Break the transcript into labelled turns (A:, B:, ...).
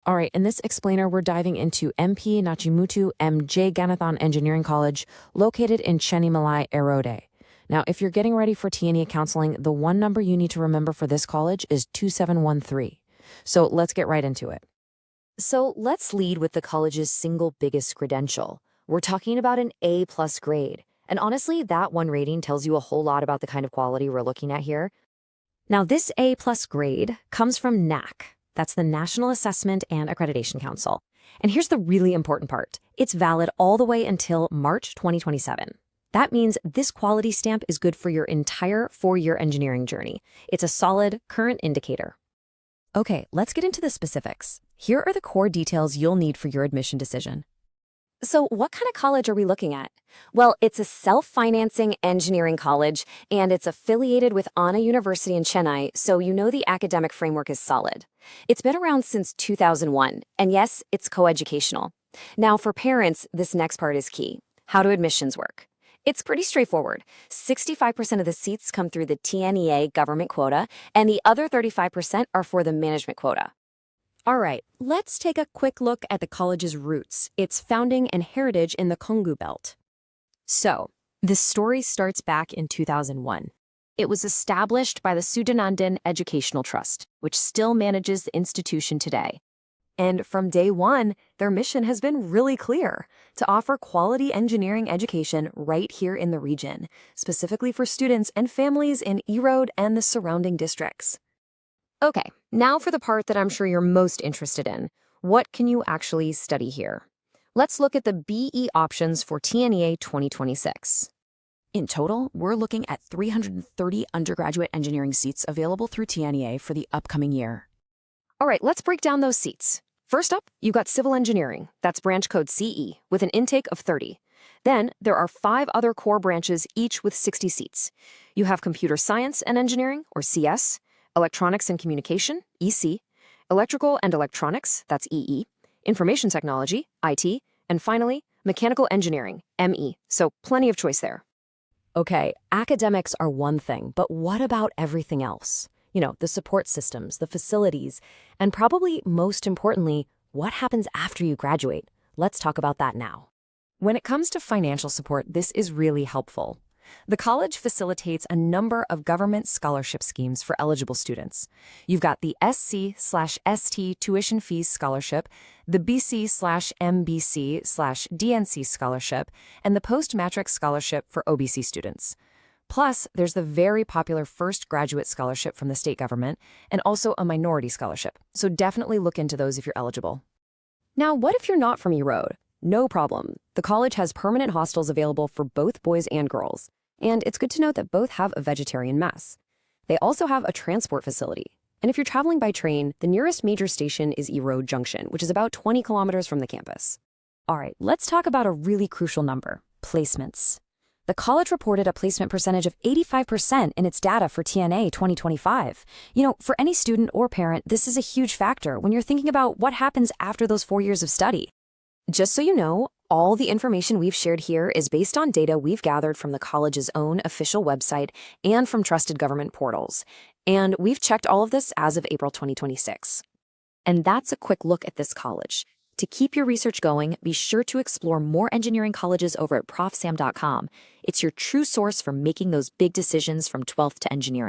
A: All right, in this explainer, we're diving into M.P.Nachimuthu M.Jaganathan Engineering College, located in Chennai, Erode. Now, if you're getting ready for TNEA counseling, the one number you need to remember for this college is 2713. So let's get right into it.
B: So let's lead with the college's single biggest credential. We're talking about an A+ grade. And honestly, that one rating tells you a whole lot about the kind of quality we're looking at here. Now, this A+ grade comes from NAAC. That's the National Assessment and Accreditation Council. And here's the really important part. It's valid all the way until March 2027. That means this quality stamp is good for your entire 4-year engineering journey. It's a solid, current indicator. Okay, let's get into the specifics. Here are the core details you'll need for your admission decision. So what kind of college are we looking at? Well, it's a self-financing engineering college, and it's affiliated with Anna University in Chennai, so you know the academic framework is solid. It's been around since 2001, and yes, it's coeducational. Now, for parents, this next part is key. How do admissions work? It's pretty straightforward. 65% of the seats come through the TNEA government quota, and the other 35% are for the management quota. All right, let's take a quick look at the college's roots, its founding and heritage in the Kongu Belt. So, this story starts back in 2001. It was established by the Sudanandan Educational Trust, which still manages the institution today. And from day one, their mission has been really clear: to offer quality engineering education right here in the region, specifically for students and families in Erode and the surrounding districts. Okay, now for the part that I'm sure you're most interested in. What can you actually study here? Let's look at the BE options for TNEA 2026.
A: In total, we're looking at 330 undergraduate engineering seats available through TNEA for the upcoming year.
B: All right, let's break down those seats. First up, you've got civil engineering. That's branch code CE, with an intake of 30. Then there are 5 other core branches, each with 60 seats. You have computer science and engineering, or CS, electronics and communication, EC, electrical and electronics, that's EE, information technology, IT, and finally, mechanical engineering, ME. So plenty of choice there.
A: Okay, academics are one thing, but what about everything else? You know, the support systems, the facilities, and probably most importantly, what happens after you graduate? Let's talk about that now. When it comes to financial support, this is really helpful. The college facilitates a number of government scholarship schemes for eligible students. You've got the SC/ST tuition fees scholarship, the BC/MBC/DNC scholarship, and the post-matric scholarship for OBC students. Plus, there's the very popular First Graduate Scholarship from the state government, and also a minority scholarship. So definitely look into those if you're eligible.
B: Now, what if you're not from Erode? No problem. The college has permanent hostels available for both boys and girls. And it's good to note that both have a vegetarian mess. They also have a transport facility. And if you're traveling by train, the nearest major station is Erode Junction, which is about 20 kilometers from the campus. All right, let's talk about a really crucial number: placements. The college reported a placement percentage of 85% in its data for TNA 2025. You know, for any student or parent, this is a huge factor when you're thinking about what happens after those 4 years of study. Just so you know, all the information we've shared here is based on data we've gathered from the college's own official website and from trusted government portals. And we've checked all of this as of April 2026. And that's a quick look at this college. To keep your research going, be sure to explore more engineering colleges over at profsam.com. It's your true source for making those big decisions from 12th to engineering.